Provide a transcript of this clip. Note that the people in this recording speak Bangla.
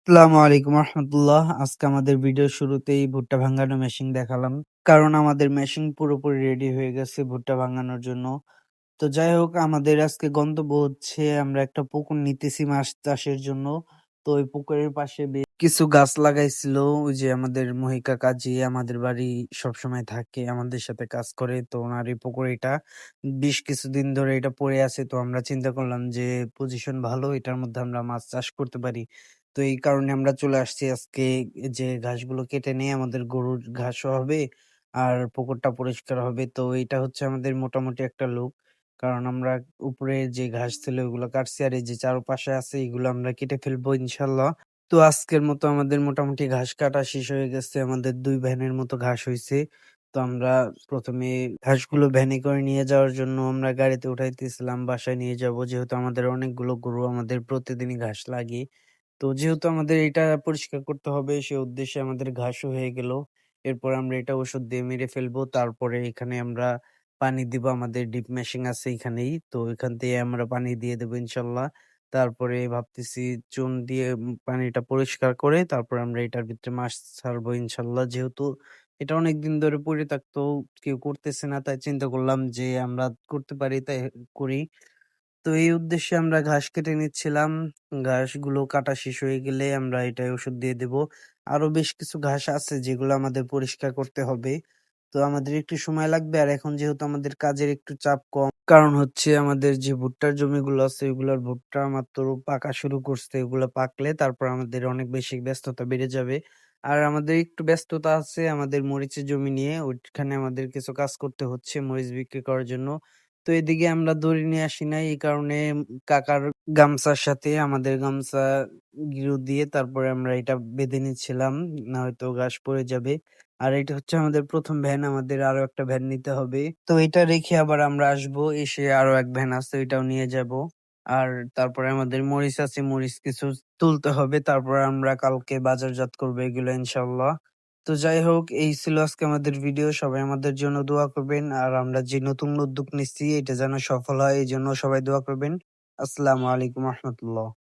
আসসালামু আলাইকুম রহমতুল্লাহ। আজকে আমাদের ভিডিওর শুরুতেই ভুট্টা ভাঙানো মেশিন দেখালাম। কারণ আমাদের মেশিন পুরোপুরি রেডি হয়ে গেছে ভুট্টা ভাঙানোর জন্য। তো যাই হোক, আমাদের আজকে গন্তব্য হচ্ছে আমরা একটা পুকুর নিতেছি মাছ চাষের জন্য। তো ওই পুকুরের পাশে কিছু গাছ লাগাইছিল। ওই যে আমাদের মহিকা কাজী আমাদের বাড়ি সবসময় থাকে, আমাদের সাথে কাজ করে। তো ওনার এই পুকুর এটা বেশ কিছুদিন ধরে এটা পড়ে আছে। তো আমরা চিন্তা করলাম যে পজিশন ভালো, এটার মধ্যে আমরা মাছ চাষ করতে পারি। তো এই কারণে আমরা চলে আসছি আজকে। যে ঘাসগুলো কেটে নিয়ে আমাদের গরুর ঘাসও হবে আর পুকুরটা পরিষ্কার হবে। তো এটা হচ্ছে আমাদের মোটামুটি একটা লুক। কারণ আমরা উপরে যে ঘাস ছিল ওগুলো কাটছি, আর এই যে চারপাশে আছে এগুলো আমরা কেটে ফেলবো ইনশাল্লাহ। তো আজকের মতো আমাদের মোটামুটি ঘাস কাটা শেষ হয়ে গেছে। আমাদের ২ ভ্যানের মতো ঘাস হইছে। তো আমরা ১ম এ ঘাসগুলো ভ্যানে করে নিয়ে যাওয়ার জন্য আমরা গাড়িতে উঠাইতেছিলাম, বাসায় নিয়ে যাবো। যেহেতু আমাদের অনেকগুলো গরু, আমাদের প্রতিদিনই ঘাস লাগে। তো যেহেতু আমাদের এটা পরিষ্কার করতে হবে সে উদ্দেশ্যে আমাদের ঘাসও হয়ে গেল। এরপর আমরা এটা ওষুধ দিয়ে মেরে ফেলবো। তারপরে এখানে আমরা পানি দিব। আমাদের ডিপ মেশিন আছে এখানেই। তো এখান থেকে আমরা পানি দিয়ে দেবো ইনশাল্লাহ। তারপরে ভাবতেছি চুন দিয়ে পানিটা পরিষ্কার করে তারপর আমরা এটার ভিতরে মাছ ছাড়বো ইনশাল্লাহ। যেহেতু এটা অনেকদিন ধরে পড়ে থাকতো, কেউ করতেছে না, তাই চিন্তা করলাম যে আমরা করতে পারি তাই করি। তো এই উদ্দেশ্যে আমরা ঘাস কেটে নিচ্ছিলাম। ঘাসগুলো কাটা শেষ হয়ে গেলে আমরা এটায় ওষুধ দিয়ে দেব। আরো বেশ কিছু ঘাস আছে যেগুলো আমাদের পরিষ্কার করতে হবে। তো আমাদের একটু সময় লাগবে। আর এখন যেহেতু আমাদের কাজের একটু চাপ কম। কারণ হচ্ছে আমাদের যে ভুট্টার জমিগুলো আছে ওইগুলার ভুট্টা মাত্র পাকা শুরু করছে। এগুলো পাকলে তারপর আমাদের অনেক বেশি ব্যস্ততা বেড়ে যাবে। আর আমাদের একটু ব্যস্ততা আছে আমাদের মরিচের জমি নিয়ে। ওইখানে আমাদের কিছু কাজ করতে হচ্ছে মরিচ বিক্রি করার জন্য। তো এদিকে আমরা দড়ি নিয়ে আসি নাই। এই কারণে কাকার গামছার সাথে আমাদের গামছা গিরু দিয়ে তারপরে আমরা এটা বেঁধে নিচ্ছিলাম। নয়তো ঘাস পড়ে যাবে। আর এটা হচ্ছে আমাদের ১ম ভ্যান। আমাদের আরো একটা ভ্যান নিতে হবে। তো এটা রেখে আবার আমরা আসবো। এসে আরো এক ভ্যান আছে, ওইটাও নিয়ে যাবো। আর তারপরে আমাদের মরিচ আছে, মরিচ কিছু তুলতে হবে। তারপরে আমরা কালকে বাজারজাত করবো এগুলো ইনশাআল্লাহ। তো যাই হোক, এই ছিল আজকে আমাদের ভিডিও। সবাই আমাদের জন্য দোয়া করবেন। আর আমরা যে নতুন উদ্যোগ নিচ্ছি এটা যেন সফল হয়, এজন্য সবাই দোয়া করবেন। আসসালামু আলাইকুম রহমতুল্লাহ।